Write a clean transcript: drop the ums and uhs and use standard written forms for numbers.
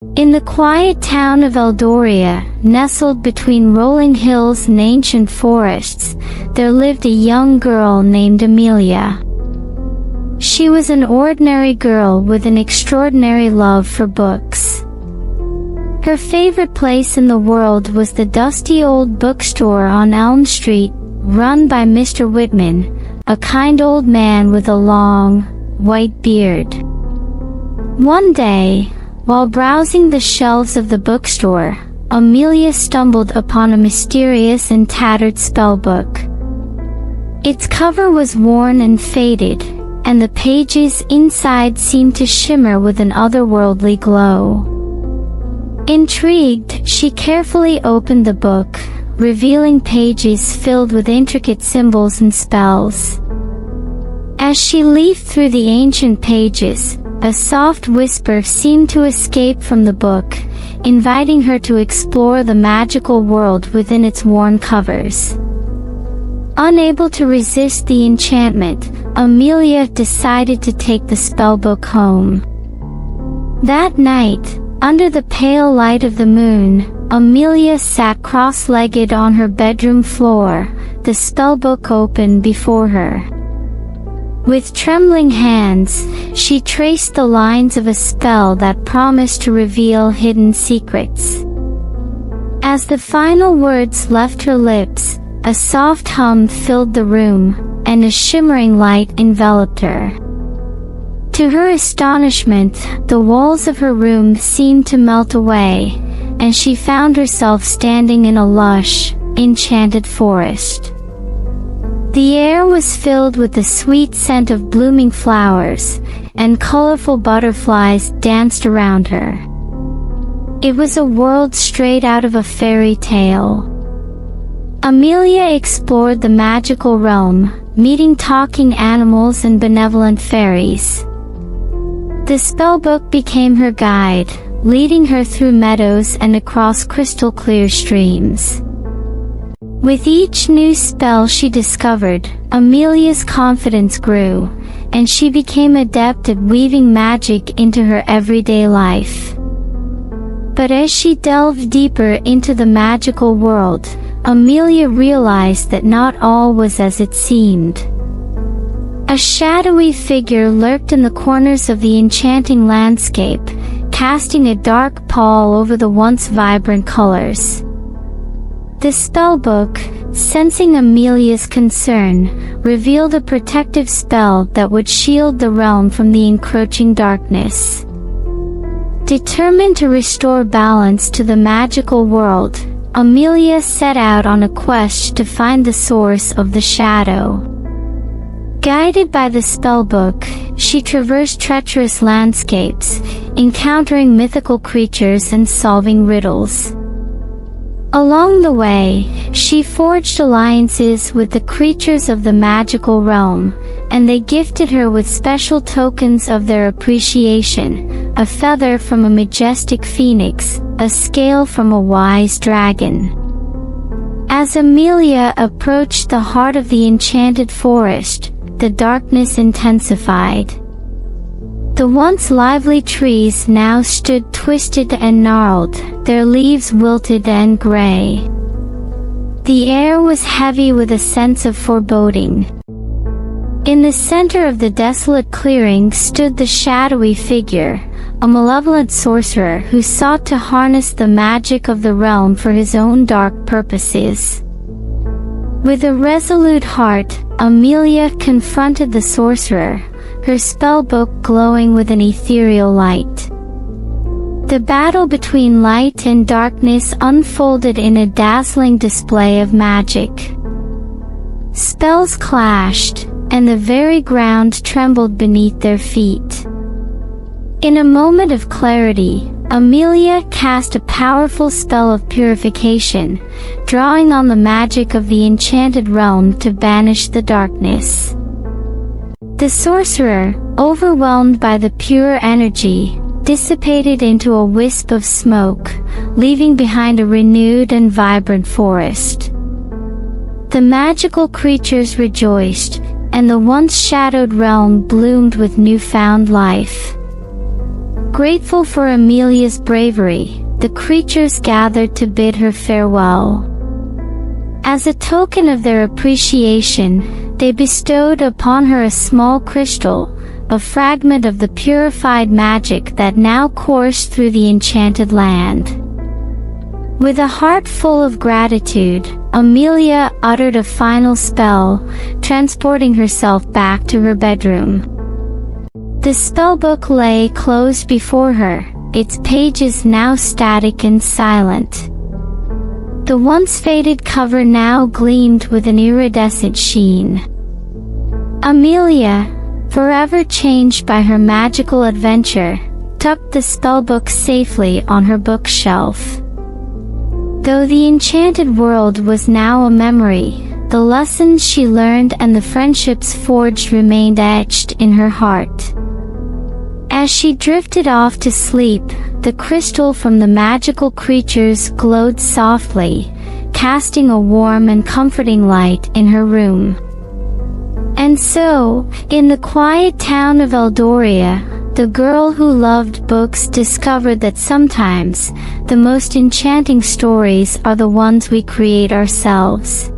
In the quiet town of Eldoria, nestled between rolling hills and ancient forests, there lived a young girl named Amelia. She was an ordinary girl with an extraordinary love for books. Her favorite place in the world was the dusty old bookstore on Elm Street, run by Mr. Whitman, a kind old man with a long, white beard. One day, while browsing the shelves of the bookstore, Amelia stumbled upon a mysterious and tattered spellbook. Its cover was worn and faded, and the pages inside seemed to shimmer with an otherworldly glow. Intrigued, she carefully opened the book, revealing pages filled with intricate symbols and spells. As she leafed through the ancient pages, a soft whisper seemed to escape from the book, inviting her to explore the magical world within its worn covers. Unable to resist the enchantment, Amelia decided to take the spellbook home. That night, under the pale light of the moon, Amelia sat cross-legged on her bedroom floor, the spellbook open before her. With trembling hands, she traced the lines of a spell that promised to reveal hidden secrets. As the final words left her lips, a soft hum filled the room, and a shimmering light enveloped her. To her astonishment, the walls of her room seemed to melt away, and she found herself standing in a lush, enchanted forest. The air was filled with the sweet scent of blooming flowers, and colorful butterflies danced around her. It was a world straight out of a fairy tale. Amelia explored the magical realm, meeting talking animals and benevolent fairies. The spellbook became her guide, leading her through meadows and across crystal-clear streams. With each new spell she discovered, Amelia's confidence grew, and she became adept at weaving magic into her everyday life. But as she delved deeper into the magical world, Amelia realized that not all was as it seemed. A shadowy figure lurked in the corners of the enchanting landscape, casting a dark pall over the once vibrant colors. The spellbook, sensing Amelia's concern, revealed a protective spell that would shield the realm from the encroaching darkness. Determined to restore balance to the magical world, Amelia set out on a quest to find the source of the shadow. Guided by the spellbook, she traversed treacherous landscapes, encountering mythical creatures and solving riddles. Along the way, she forged alliances with the creatures of the magical realm, and they gifted her with special tokens of their appreciation: a feather from a majestic phoenix, a scale from a wise dragon. As Amelia approached the heart of the enchanted forest, the darkness intensified. The once lively trees now stood twisted and gnarled, their leaves wilted and gray. The air was heavy with a sense of foreboding. In the center of the desolate clearing stood the shadowy figure, a malevolent sorcerer who sought to harness the magic of the realm for his own dark purposes. With a resolute heart, Amelia confronted the sorcerer, her spellbook glowing with an ethereal light. The battle between light and darkness unfolded in a dazzling display of magic. Spells clashed, and the very ground trembled beneath their feet. In a moment of clarity, Amelia cast a powerful spell of purification, drawing on the magic of the enchanted realm to banish the darkness. The sorcerer, overwhelmed by the pure energy, dissipated into a wisp of smoke, leaving behind a renewed and vibrant forest. The magical creatures rejoiced, and the once shadowed realm bloomed with newfound life. Grateful for Amelia's bravery, the creatures gathered to bid her farewell. As a token of their appreciation, they bestowed upon her a small crystal, a fragment of the purified magic that now coursed through the enchanted land. With a heart full of gratitude, Amelia uttered a final spell, transporting herself back to her bedroom. The spellbook lay closed before her, its pages now static and silent. The once faded cover now gleamed with an iridescent sheen. Amelia, forever changed by her magical adventure, tucked the spellbook safely on her bookshelf. Though the enchanted world was now a memory, the lessons she learned and the friendships forged remained etched in her heart. As she drifted off to sleep, the crystal from the magical creatures glowed softly, casting a warm and comforting light in her room. And so, in the quiet town of Eldoria, the girl who loved books discovered that sometimes, the most enchanting stories are the ones we create ourselves.